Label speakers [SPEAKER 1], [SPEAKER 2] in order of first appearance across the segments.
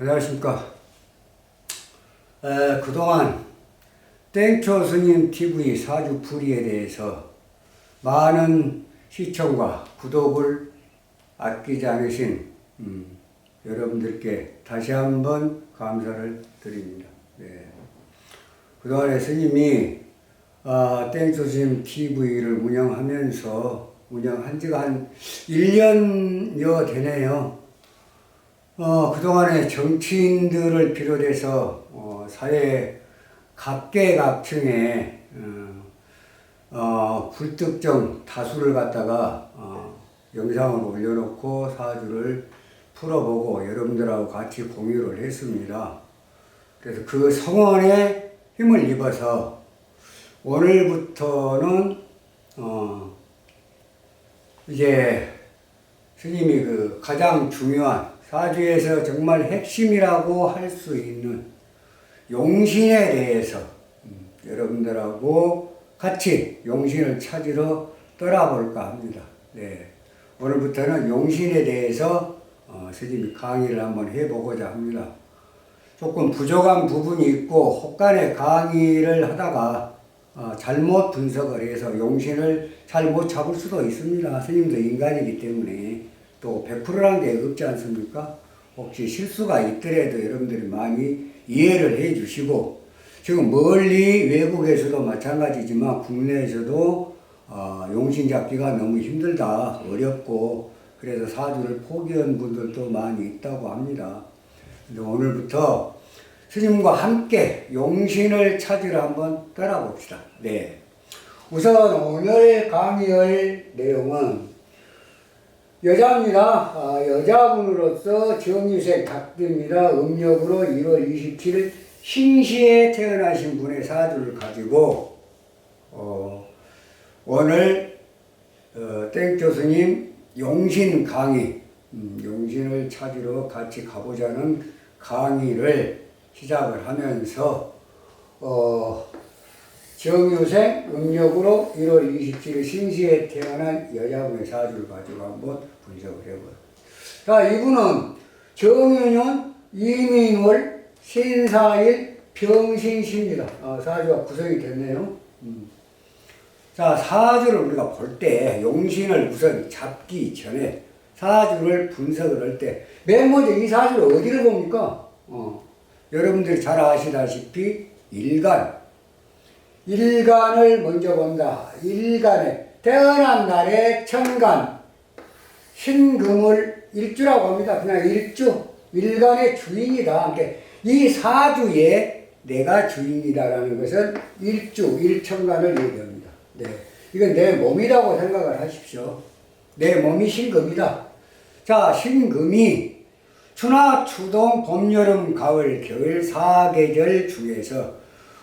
[SPEAKER 1] 안녕하십니까. 그동안 땡초 스님 TV 사주 풀이에 대해서 많은 시청과 구독을 아끼지 않으신 여러분들께 다시 한번 감사를 드립니다. 네. 그동안에 스님이 땡초 스님 TV를 운영한 지가 한 1년여 되네요. 그동안에 정치인들을 비롯해서 사회 각계각층에 불특정 다수를 갖다가 영상을 올려놓고 사주를 풀어보고 여러분들하고 같이 공유를 했습니다. 그래서 그 성원에 힘을 입어서 오늘부터는 이제 스님이 그 가장 중요한 사주에서 정말 핵심이라고 할 수 있는 용신에 대해서 여러분들하고 같이 용신을 찾으러 떠나볼까 합니다. 네. 오늘부터는 용신에 대해서 스님이 강의를 한번 해보고자 합니다. 조금 부족한 부분이 있고 혹간의 강의를 하다가 잘못 분석을 해서 용신을 잘못 잡을 수도 있습니다. 스님도 인간이기 때문에 또 100%라는 게 없지 않습니까? 혹시 실수가 있더라도 여러분들이 많이 이해를 해 주시고, 지금 멀리 외국에서도 마찬가지지만 국내에서도 용신 잡기가 너무 힘들다, 어렵고, 그래서 사주를 포기한 분들도 많이 있다고 합니다. 근데 오늘부터 스님과 함께 용신을 찾으러 한번 떠나봅시다. 네. 우선 오늘 강의할 내용은 여자입니다. 여자분으로서 정유생 닭띠입니다. 음력으로 1월 27일 신시에 태어나신 분의 사주를 가지고 오늘 땡초 스님 용신 강의, 용신을 찾으러 같이 가보자는 강의를 시작을 하면서 정유생 음력으로 1월 27일 신시에 태어난 여자분의 사주를 가지고 한번 분석을 해보요. 자, 이분은 정유년 이민월 신사일 병신시입니다. 사주가 구성이 됐네요. 자, 사주를 우리가 볼 때 용신을 우선 잡기 전에 사주를 분석을 할 때 맨 먼저 이 사주를 어디를 봅니까? 여러분들이 잘 아시다시피 일간을 먼저 본다. 일간에 태어난 날에 천간 신금을 일주라고 합니다. 그냥 일간의 주인이다. 그러니까 이 사주에 내가 주인이다라는 것은 일천간을 얘기합니다. 네. 이건 내 몸이라고 생각을 하십시오. 내 몸이 신금이다. 자, 신금이 추나 추동 봄 여름 가을 겨울 4계절 중에서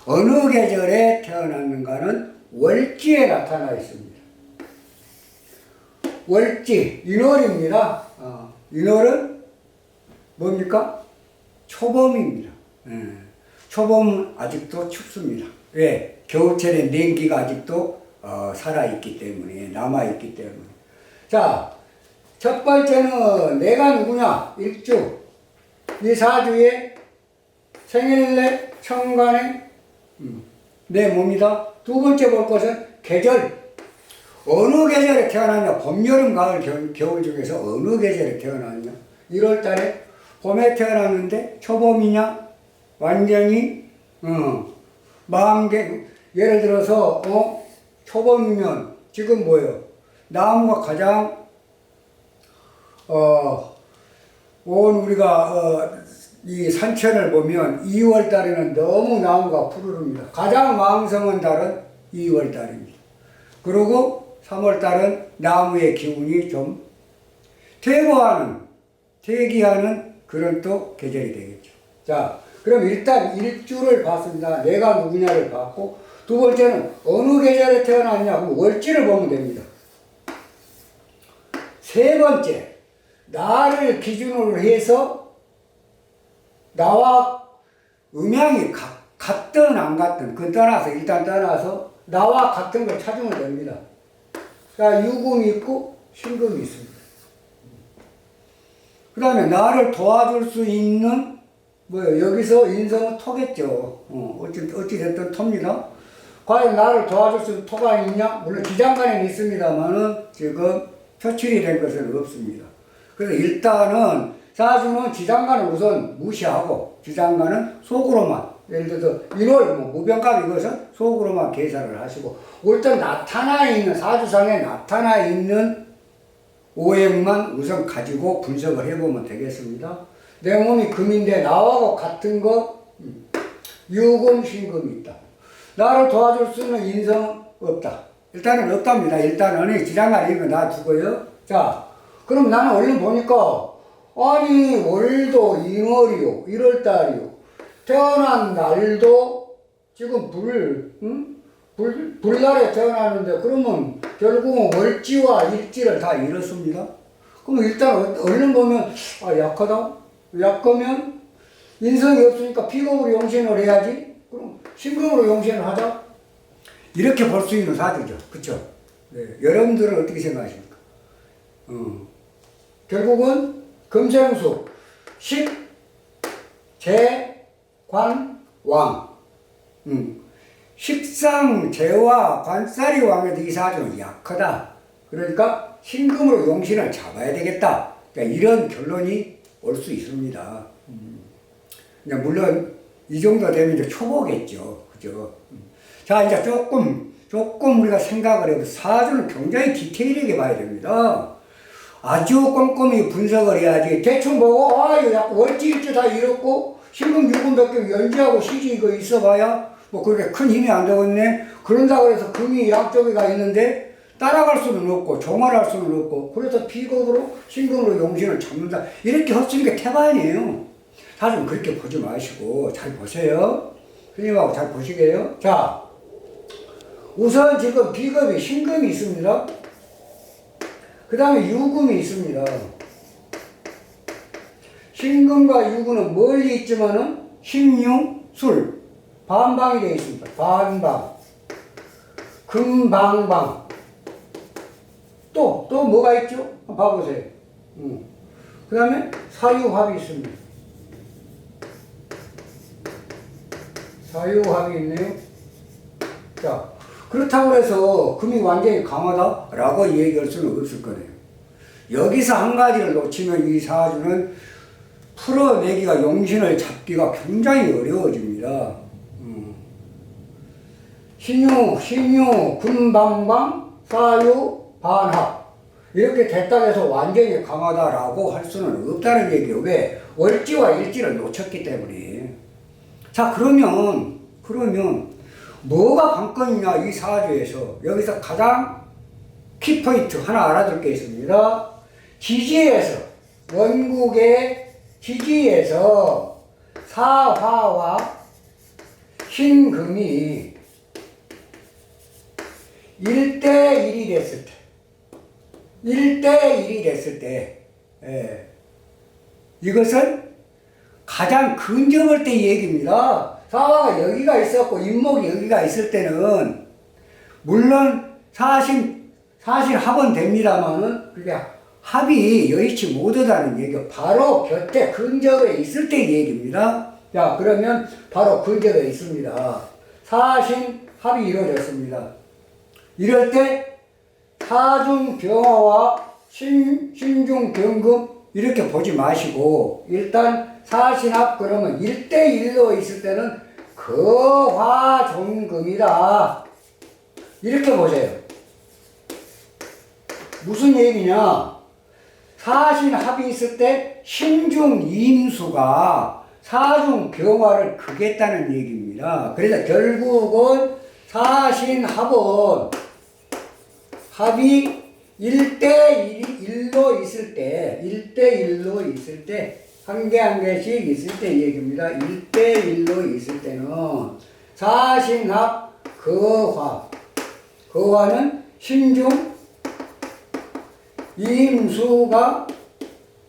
[SPEAKER 1] 어느 계절에 태어났는가는 월지에 나타나 있습니다. 월지, 인월입니다. 인월은 뭡니까? 초봄입니다. 초봄은 아직도 춥습니다. 왜? 겨울철에 냉기가 아직도 살아있기 때문에, 남아있기 때문에. 자, 첫 번째는 내가 누구냐? 일주. 이 사주에 생일내 천간에 내 몸이다. 두 번째 볼 것은 계절. 어느 계절에 태어났냐? 봄, 여름, 가을, 겨울 중에서 어느 계절에 태어났냐? 1월 달에 봄에 태어났는데 초봄이냐? 완전히 예를 들어서 초봄이면 지금 뭐예요? 나무가 가장 우리가 이 산천을 보면 2월 달에는 너무 나무가 푸르릅니다. 가장 왕성한 달은 2월 달입니다. 그리고 3월 달은 나무의 기운이 좀 퇴기하는 그런 또 계절이 되겠죠. 자, 그럼 일단 일주를 봤습니다. 내가 누구냐를 봤고, 두 번째는 어느 계절에 태어났냐? 그럼 월지를 보면 됩니다. 세 번째, 나를 기준으로 해서 나와 음양이 같든 안 같든 그건 일단 떠나서 나와 같은 걸 찾으면 됩니다. 자, 유금이 있고 신금이 있습니다. 그 다음에 나를 도와줄 수 있는 뭐 여기서 인성은 토겠죠. 어찌됐든 톱니다. 과연 나를 도와줄 수 있는 토가 있냐? 물론 지장간에는 있습니다만은 지금 표출이 된 것은 없습니다. 그래서 일단은 사주는 지장간을 우선 무시하고 지장간은 속으로만, 예를 들어서 인월, 무병갑 이것은 속으로만 계산을 하시고 일단 나타나 있는, 사주상에 나타나 있는 오행만 우선 가지고 분석을 해보면 되겠습니다. 내 몸이 금인데 나하고 같은 거 유금, 신금이 있다. 나를 도와줄 수 있는 인성은 없다. 일단은 없답니다. 일단은 지장간 이거 놔두고요. 자, 그럼 나는 얼른 보니까 아니 월도 인월이요, 1월달이요, 태어난 날도 지금 불날에 태어나는데 그러면 결국은 월지와 일지를 다 잃었습니다. 그럼 일단 얼른 보면 약하다. 약하면 인성이 없으니까 비겁으로 용신을 해야지. 그럼 신금으로 용신을 하자. 이렇게 볼 수 있는 사주죠. 그쵸? 네. 여러분들은 어떻게 생각하십니까? 결국은 금생수, 식, 재, 관, 왕. 식상, 재와 관살이 왕에도 이 사주는 약하다. 그러니까 신금으로 용신을 잡아야 되겠다. 그러니까 이런 결론이 올 수 있습니다. 물론 이 정도 되면 이제 초보겠죠. 그죠? 자, 이제 조금 우리가 생각을 해도 사주는 굉장히 디테일하게 봐야 됩니다. 아주 꼼꼼히 분석을 해야지. 대충 보고, 이거 월지일지 다 잃었고, 신금, 유금 몇 개 연지하고 시지 이거 있어봐야, 뭐 그렇게 큰 힘이 안 되겠네. 그런다고 해서 금이 양쪽에가 있는데, 따라갈 수는 없고, 종말할 수는 없고, 그래서 비겁으로, 신금으로 용신을 잡는다. 이렇게 헛쓰는 게 태반이에요. 사실 그렇게 보지 마시고, 잘 보세요. 스님하고 잘 보시게요. 자, 우선 지금 비겁이 신금이 있습니다. 그 다음에 유금이 있습니다. 신금과 유금은 멀리 있지만은 신유, 술, 반방이 되어 있습니다. 반방, 금방방. 또 뭐가 있죠? 한번 봐보세요. 그 다음에 사유합이 있습니다. 사유합이 있네요. 자, 그렇다고 해서 금이 완전히 강하다라고 얘기할 수는 없을 거예요. 여기서 한 가지를 놓치면 이 사주는 풀어내기가, 용신을 잡기가 굉장히 어려워집니다. 신유, 금방방, 사유, 반합. 이렇게 됐다고 해서 완전히 강하다라고 할 수는 없다는 얘기예요. 왜? 월지와 일지를 놓쳤기 때문에. 자, 그러면 뭐가 관건이냐, 이 사주에서. 여기서 가장 키포인트 하나 알아둘 게 있습니다. 지지에서, 원국의 지지에서 사화와 신금이 1대1이 됐을 때, 1대1이 됐을 때, 이것은 가장 근접할 때 얘기입니다. 사화가 여기가 있었고 인목이 여기가 있을 때는 물론 사실 합은 됩니다만은 그게 합이 여의치 못하다는 얘기가 바로 곁에 근접에 있을 때 얘기입니다. 자, 그러면 바로 근접에 있습니다. 사신 합이 이루어졌습니다. 이럴 때 사중 병화와 신중 병금 이렇게 보지 마시고 일단 사신합 그러면 1대1로 있을 때는 거화종금이다. 이렇게 보세요. 무슨 얘기냐? 사신합이 있을 때 신중 임수가 사중 병화를 크겠다는 얘기입니다. 그래서 결국은 사신합은 합이 1대1로 있을 때, 1대1로 있을 때, 한 개씩 있을 때 얘기입니다. 1대1로 있을 때는 사신합 거화. 거화는 신중 임수가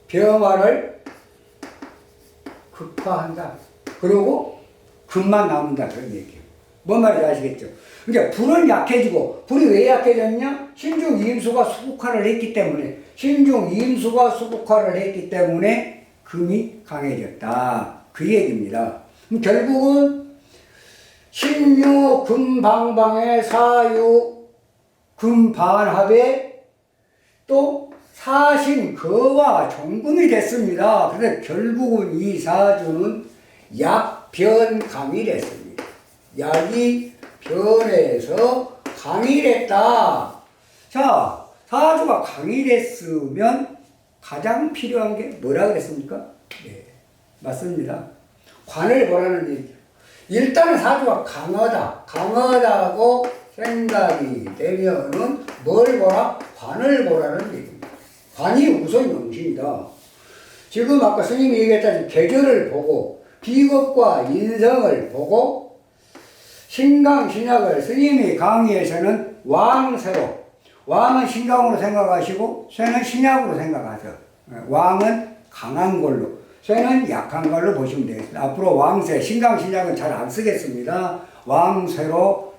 [SPEAKER 1] 병화를 극화한다. 그리고 금만 남는다. 그런 얘기예요. 뭔 말인지 아시겠죠? 그러니까 불은 약해지고, 불이 왜 약해졌냐? 신중 임수가 수국화를 했기 때문에, 신중 임수가 수국화를 했기 때문에 금이 강해졌다. 그 얘기입니다. 결국은 신유 금방방의 사유 금반합에 또 사신 거와 종금이 됐습니다. 그래서 결국은 이 사주는 약변강이 됐습니다. 약이 변해서 강이 됐다. 자, 사주가 강이 됐으면 가장 필요한 게 뭐라 그랬습니까? 네, 맞습니다. 관을 보라는 얘기죠. 일단은 사주가 강하다. 강하다고 생각이 되면은 뭘 보라? 관을 보라는 얘기입니다. 관이 우선 용신이다. 지금 아까 스님이 얘기했다시피 계절을 보고 비겁과 인성을 보고 신강신약을 스님이 강의에서는 왕세로 왕은 신강으로 생각하시고 쇠는 신약으로 생각하죠. 왕은 강한 걸로 쇠는 약한 걸로 보시면 되겠습니다. 앞으로 왕세, 신강신약은 잘 안 쓰겠습니다. 왕세로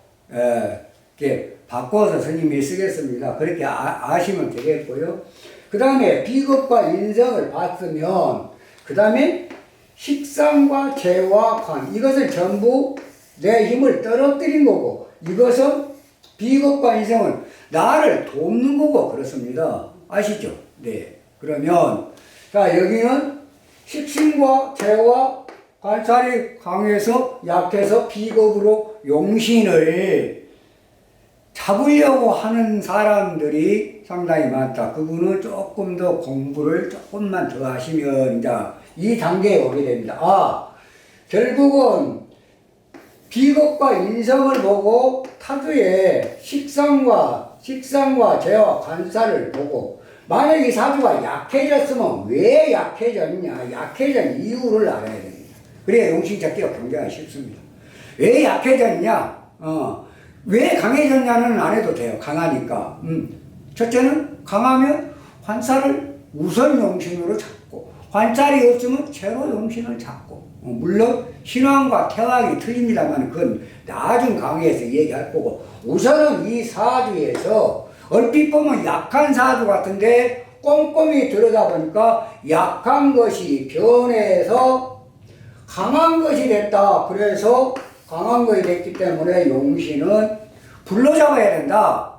[SPEAKER 1] 이렇게 바꿔서 스님이 쓰겠습니다. 그렇게 아시면 되겠고요. 그 다음에 비겁과 인성을 봤으면 그 다음에 식상과 재와 관 이것을 전부 내 힘을 떨어뜨린 거고 이것은 비겁과 인성은 나를 돕는 거고 그렇습니다. 아시죠? 네. 그러면 자 여기는 식신과 재와 관살이 강해서 약해서 비겁으로 용신을 잡으려고 하는 사람들이 상당히 많다. 그분은 조금 더 공부를 조금만 더 하시면 이제 이 단계에 오게 됩니다. 아, 결국은 비겁과 인성을 보고 타주의 식상과 재와 관살을 보고 만약 이 사주가 약해졌으면 왜 약해졌냐 약해진 이유를 알아야 됩니다. 그래야 용신 잡기가 굉장히 쉽습니다. 왜 약해졌냐 왜 강해졌냐는 안 해도 돼요. 강하니까 첫째는 강하면 관살을 우선 용신으로 잡고 관살이 없으면 재로 용신을 잡고 물론 신왕과 태왕이 틀립니다만 그건 나중 강의에서 얘기할 거고 우선은 이 사주에서 얼핏 보면 약한 사주 같은데 꼼꼼히 들여다보니까 약한 것이 변해서 강한 것이 됐다. 그래서 강한 것이 됐기 때문에 용신은 불러잡아야 된다.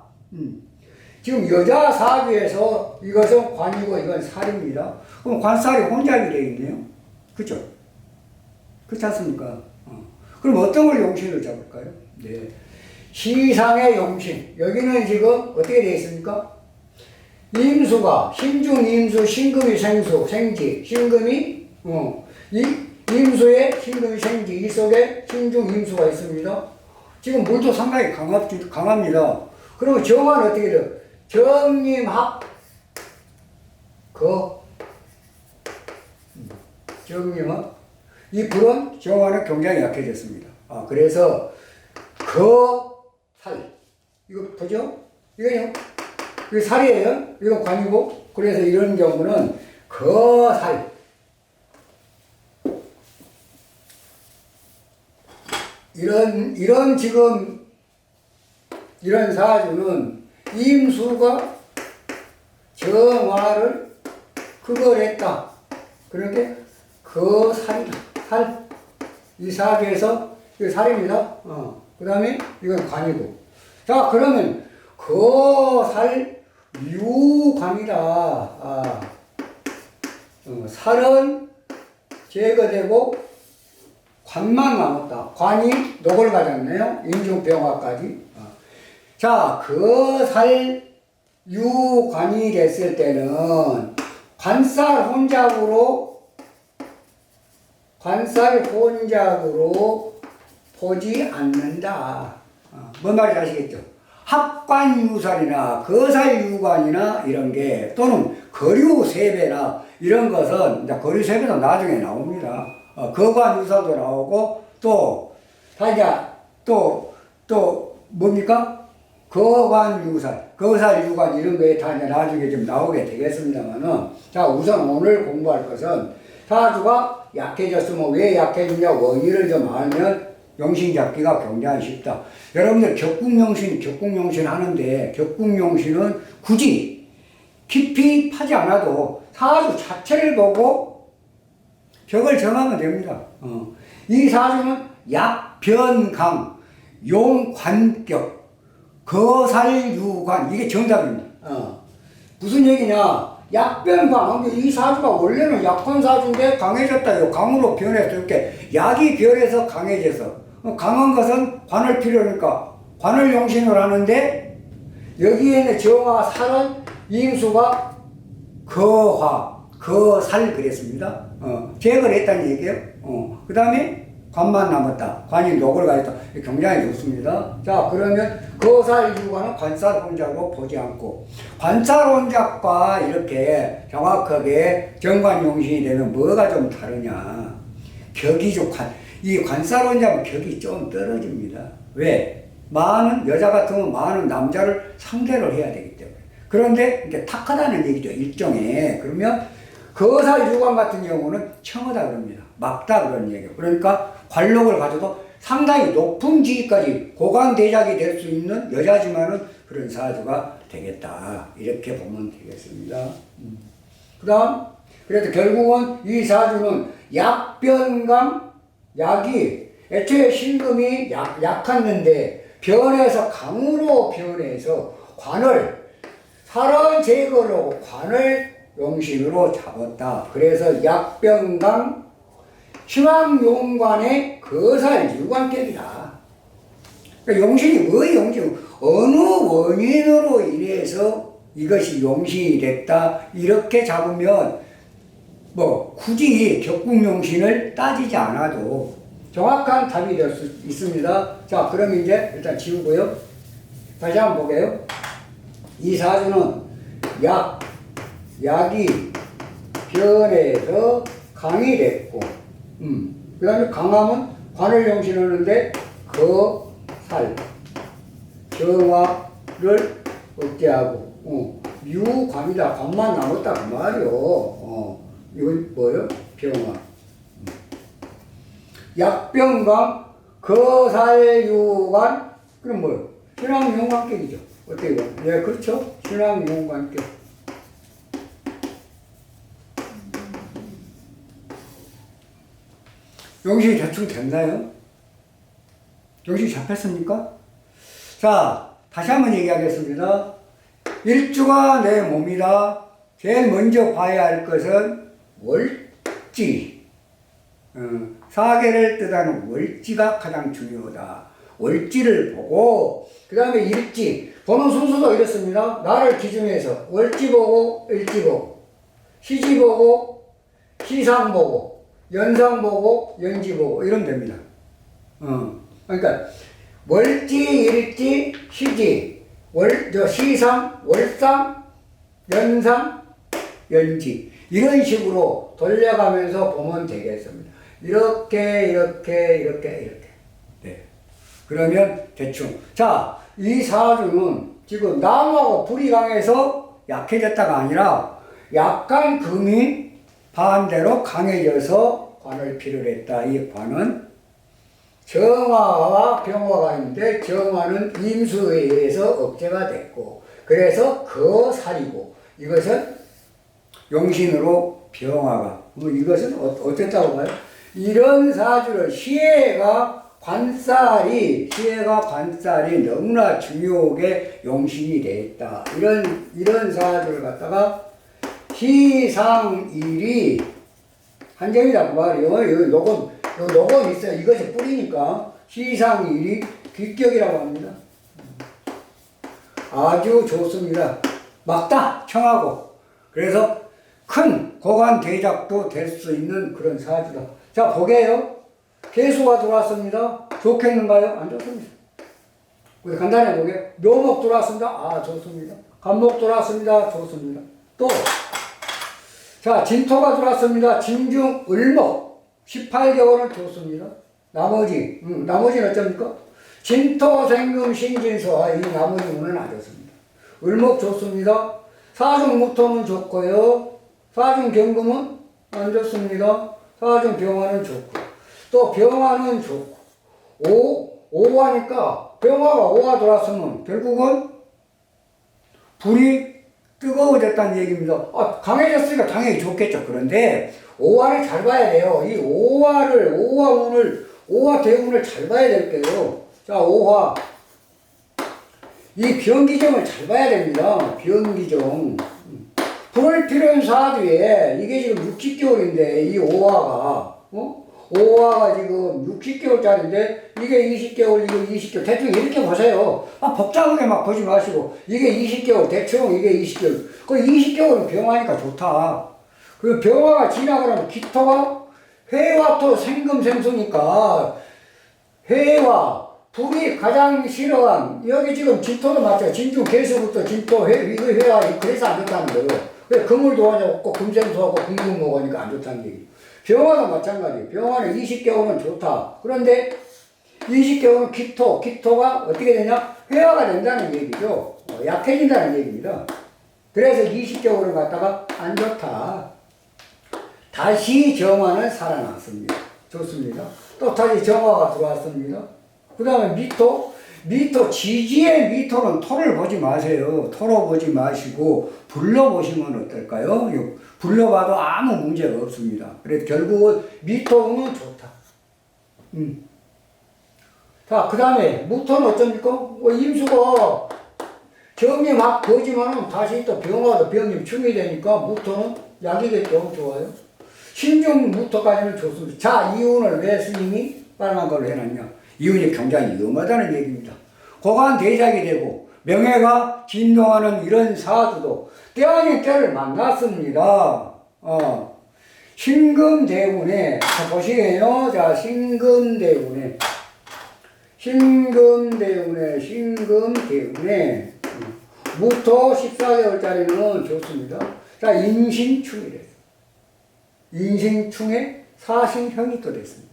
[SPEAKER 1] 지금 여자 사주에서 이것은 관이고 이건 살입니다. 그럼 관살이 혼잡이 되어 있네요. 그죠? 그렇지 않습니까? 그럼 어떤 걸 용신으로 잡을까요? 네. 시상의 용신. 여기는 지금 어떻게 되어 있습니까? 임수가, 신중 임수, 신금이 생수, 생지. 신금이, 임수에 신금이 생지. 이 속에 신중 임수가 있습니다. 지금 물도 상당히 강합니다. 그러면 정화는 어떻게 돼요? 정임합, 정임합. 이 불은 정화는 굉장히 약해졌습니다. 그래서 살 이거 보죠? 이거요? 이거 살이에요. 이거 관이고 그래서 이런 경우는 살 이런 지금 이런 사주는 임수가 정화를 그걸 했다. 그렇게 살이다. 살. 이 사주에서 이 살입니다. 그 다음에 이건 관이고. 자, 그러면 살 유관이다. 살은 제거되고 관만 남았다. 관이 녹을 가졌네요. 인중병화까지. 자, 살 유관이 됐을 때는 관살 혼잡으로 보지 않는다. 뭔 말인지 아시겠죠? 합관유살이나 거살유관이나 이런 게 또는 거류세배나 이런 것은 이제 거류세배도 나중에 나옵니다. 거관유살도 나오고 또 뭡니까? 거관유살, 거살유관 이런 거에 다 이제 나중에 좀 나오게 되겠습니다만은 자 우선 오늘 공부할 것은 사주가 약해졌으면 왜 약해지냐 원인을 좀 알면 용신 잡기가 굉장히 쉽다. 여러분들 격국용신 하는데 격국용신은 굳이 깊이 파지 않아도 사주 자체를 보고 격을 정하면 됩니다. 이 사주는 약변강, 용관격, 거살유관, 이게 정답입니다. 무슨 얘기냐? 약변강, 이 사주가 원래는 약한 사주인데 강해졌다. 요 강으로 변해서 이렇게 약이 변해서 강해져서 강한 것은 관을 필요하니까 관을 용신을 하는데 여기에는 정화, 살은 임수가 거화, 거살 그랬습니다. 제거를 했다는 얘기예요. 그 다음에 관만 남았다. 관이 녹을 가졌다. 굉장히 좋습니다. 자, 그러면 거살 유관은 관살혼작으로 보지 않고 관살혼작과 이렇게 정확하게 정관용신이 되면 뭐가 좀 다르냐? 격이 좀 이 관살혼작은 격이 좀 떨어집니다. 왜? 많은 여자 같으면 많은 남자를 상대를 해야 되기 때문에. 그런데 이게 탁하다는 얘기죠. 일종의. 그러면 거살 유관 같은 경우는 청하다 그럽니다. 막다 그런 얘기예요. 그러니까 관록을 가져도 상당히 높은 지위까지 고관대작이 될 수 있는 여자지만은 그런 사주가 되겠다. 이렇게 보면 되겠습니다. 그 다음, 그래도 결국은 이 사주는 약변강, 약이 애초에 신금이 약했는데 변해서 강으로 변해서 관을 살을 제거를 하고 관을 용신으로 잡았다. 그래서 약변강 신왕용관의 거살 유관격이다. 그러니까 용신이 뭐 용신? 어느 원인으로 인해서 이것이 용신이 됐다. 이렇게 잡으면 뭐 굳이 격국용신을 따지지 않아도 정확한 답이 될 수 있습니다. 자, 그럼 이제 일단 지우고요. 다시 한번 보게요. 이 사주는 약이 변해서 강이 됐고, 그 다음에 강하면 관을 용신하는데 거살, 정화를 억제하고, 묘관이다. 관만 남았다. 그 말이요. 이건 뭐예요? 병화. 약병강, 거살유관, 그럼 뭐예요? 신왕용관격이죠. 어떻게 봐? 네, 그렇죠. 신왕용관격. 용신이 대충 됐나요? 용신이 잡혔습니까? 자, 다시 한번 얘기하겠습니다. 일주가 내 몸이다. 제일 먼저 봐야 할 것은 월지. 사계를 뜻하는 월지가 가장 중요하다. 월지를 보고, 그 다음에 일지. 보는 순서도 이렇습니다. 나를 기준해서 월지 보고, 일지 보고, 시지 보고, 시상 보고, 연상 보고, 연지 보고, 이러면 됩니다. 그러니까, 월지, 일지, 시지, 시상, 월상, 연상, 연지. 이런 식으로 돌려가면서 보면 되겠습니다. 이렇게. 네. 그러면 대충. 자, 이 사주는 지금 나무하고 불이 강해서 약해졌다가 아니라 약간 금이 반대로 강해져서 관을 필요로 했다. 이 관은 정화와 병화가 있는데 정화는 임수에 의해서 억제가 됐고 그래서 거살이고 이것은 용신으로 병화가 이것은 어땠다고 봐요? 이런 사주를 시해가 관살이 너무나 중요하게 용신이 되었다. 이런 사주를 갖다가 시상일이 한정이다 그 말이에요. 요건 있어요. 이것이 뿌리니까 시상일이 귀격이라고 합니다. 아주 좋습니다. 막다 청하고 그래서 큰 고관 대작도 될 수 있는 그런 사주다. 자 보게요. 개수가 들어왔습니다. 좋겠는가요? 안 좋습니다. 우리 간단히 보게요. 묘목 들어왔습니다. 아 좋습니다. 간목 들어왔습니다. 좋습니다. 또 자 진토가 들어왔습니다. 진중 을목 18개월은 좋습니다. 나머지는 어쩝니까? 진토 생금 신진소 이 나머지 운은 안 좋습니다. 을목 좋습니다. 사중 무토는 좋고요. 사중 경금은 안 좋습니다. 사중 병화는 좋고 또 병화는 좋고 오화니까 병화가 오화 들어왔으면 결국은 불이 뜨거워졌다는 얘기입니다. 강해졌으니까 당연히 좋겠죠. 그런데 오화를 잘 봐야 돼요. 이 오화 대운을 잘 봐야 될 거예요. 자, 오화. 이 병기정을 잘 봐야 됩니다. 병기정. 불을 필요한 사주에 이게 지금 60개월인데 이 오화가 오화가 지금 60개월짜리인데 이게 20개월 이게 20개월 대충 이렇게 보세요. 복잡하게 막 보지 마시고 이게 20개월 대충 이게 20개월 그 20개월은 병화니까 좋다. 그 병화가 지나가면 기토가 회화토 생금생수니까 회화 불이 가장 싫어한 여기 지금 진토도 맞죠. 진중 개수부터 진토 이거 회화 그래서 안 좋다는 거예요. 그래 금을 도와줬고 금생수하고 금금 먹으니까 안 좋다는 얘기. 병화도 마찬가지예요. 병화는 20개월은 좋다. 그런데 20개월은 기토가 어떻게 되냐? 회화가 된다는 얘기죠. 약해진다는 얘기입니다. 그래서 20개월을 갖다가 안 좋다. 다시 정화는 살아났습니다. 좋습니다. 또 다시 정화가 들어왔습니다. 그 다음에 미토, 지지의 미토는 토를 보지 마세요. 토로 보지 마시고 불러보시면 어떨까요? 불러봐도 아무 문제가 없습니다. 그래서 결국은 미토는 좋다. 자, 그 다음에 무토는 어쩝니까? 임수가 정이 막 거지만은 다시 또 병화도 병임 충이 되니까 무토는 약이겠죠. 좋아요. 신중 무토까지는 좋습니다. 자, 이운을 왜 스님이 빨간 걸로 해놨냐? 이운이 굉장히 위험하다는 얘기입니다. 고관 대작이 되고 명예가 진동하는 이런 사주도 때 아닌 때를 만났습니다. 신금대운에 보시게요. 자, 신금대운에 무토 14개월짜리는 좋습니다. 자, 인신충이 됐어요. 인신충에 사신형이 또 됐습니다.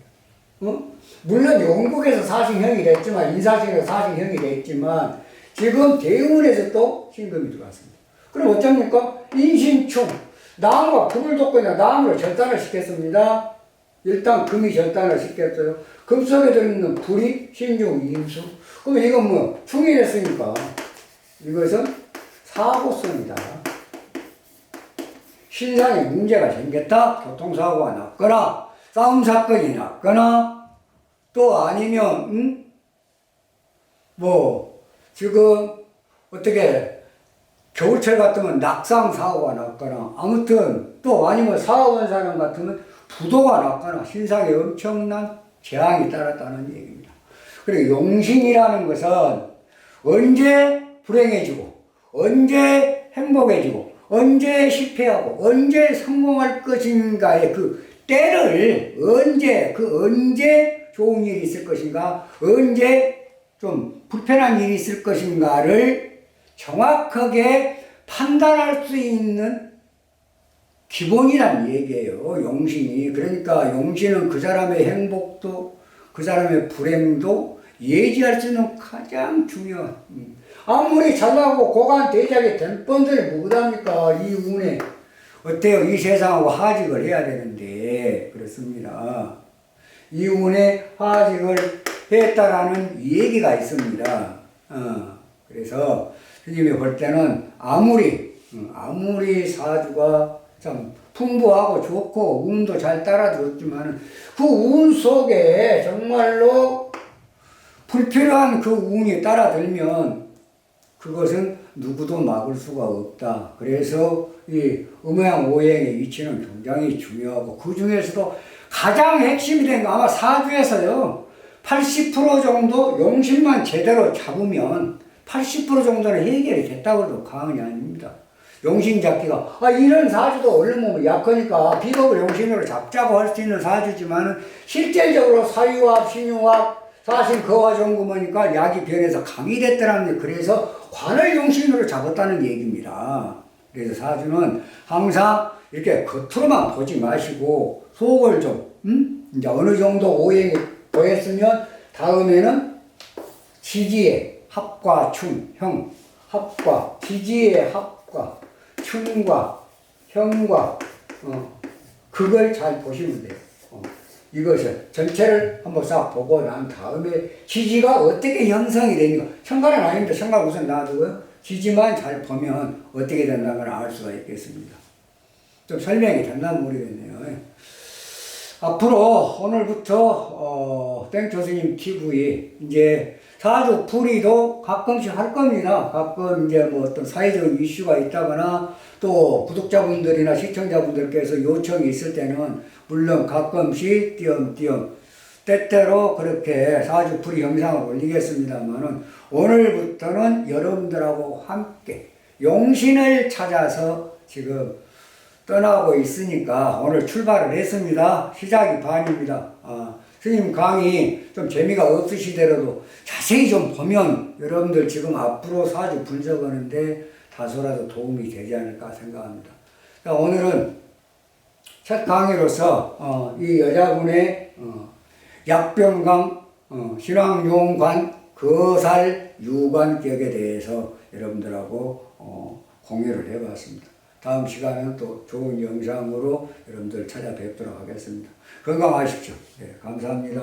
[SPEAKER 1] 물론 영국에서 사신형이 됐지만 인사신에서 사신형이 됐지만 지금 대운에서 또 신금이 들어왔습니다. 그럼 어쩝니까? 인신충 나무가 금을 돋고 있는 나무를 절단을 시켰습니다. 일단 금이 절단을 시켰어요. 금 속에 들어있는 불이 신중 임수. 그럼 이건 뭐 충이 됐으니까 이것은 사고성이다. 신상에 문제가 생겼다. 교통사고가 났거나 싸움 사건이 났거나 또 아니면 뭐 지금 어떻게 겨울철 같으면 낙상 사고가 났거나 아무튼 또 아니면 사업한 사람 같으면 부도가 났거나 신상에 엄청난 재앙이 따랐다는 얘기입니다. 그리고 용신이라는 것은 언제 불행해지고 언제 행복해지고 언제 실패하고 언제 성공할 것인가의 그 때를 언제 좋은 일이 있을 것인가 언제 좀 불편한 일이 있을 것인가를 정확하게 판단할 수 있는 기본이란 얘기예요. 용신이. 그러니까 용신은 그 사람의 행복도 그 사람의 불행도 예지할 수 있는 가장 중요한 아무리 잘나고 고관 대작이 된 뻔들 무엇합니까? 이 운에 어때요? 이 세상하고 하직을 해야 되는데 그렇습니다. 이 운에 하직을 했다라는 얘기가 있습니다. 그래서 스님이 볼 때는 아무리 사주가 참 풍부하고 좋고 운도 잘 따라들었지만 그 운 속에 정말로 불필요한 그 운이 따라들면 그것은 누구도 막을 수가 없다. 그래서 이 음양오행의 위치는 굉장히 중요하고 그 중에서도 가장 핵심이 된 거 아마 사주에서요 80% 정도 용신만 제대로 잡으면 80% 정도는 해결이 됐다고 해도 과언이 아닙니다. 용신 잡기가 이런 사주도 얼른 보면 약하니까 비겁을 용신으로 잡자고 할 수 있는 사주지만은 실질적으로 사유합, 신유합, 사신 거화 정금하니까 약이 변해서 강이 됐더라는 그래서 관을 용신으로 잡았다는 얘기입니다. 그래서 사주는 항상 이렇게 겉으로만 보지 마시고 속을 좀 이제 어느 정도 오행이 보였으면 다음에는 지지의 합과 충, 형, 합과 지지의 합과 충과 형과 그걸 잘 보시면 돼요. 이것을 전체를 한번 싹 보고 난 다음에 지지가 어떻게 형성이 되는가. 천간은 아닙니다. 천간 우선 놔두고요. 지지만 잘 보면 어떻게 된다는 걸 알 수가 있겠습니다. 좀 설명이 됐나 모르겠네요. 앞으로 오늘부터 땡초스님 TV 이제 사주풀이도 가끔씩 할 겁니다. 가끔 이제 뭐 어떤 사회적인 이슈가 있다거나 또 구독자분들이나 시청자분들께서 요청이 있을 때는 물론 가끔씩 띄엄띄엄 때때로 그렇게 사주풀이 영상을 올리겠습니다만은 오늘부터는 여러분들하고 함께 용신을 찾아서 지금 떠나고 있으니까 오늘 출발을 했습니다. 시작이 반입니다. 스님 강의 좀 재미가 없으시더라도 자세히 좀 보면 여러분들 지금 앞으로 사주 분석하는데 다소라도 도움이 되지 않을까 생각합니다. 오늘은 첫 강의로서 이 여자분의 약병강, 신왕용관, 거살, 유관격에 대해서 여러분들하고 공유를 해봤습니다. 다음 시간에는 또 좋은 영상으로 여러분들 찾아뵙도록 하겠습니다. 건강하십시오. 네, 감사합니다.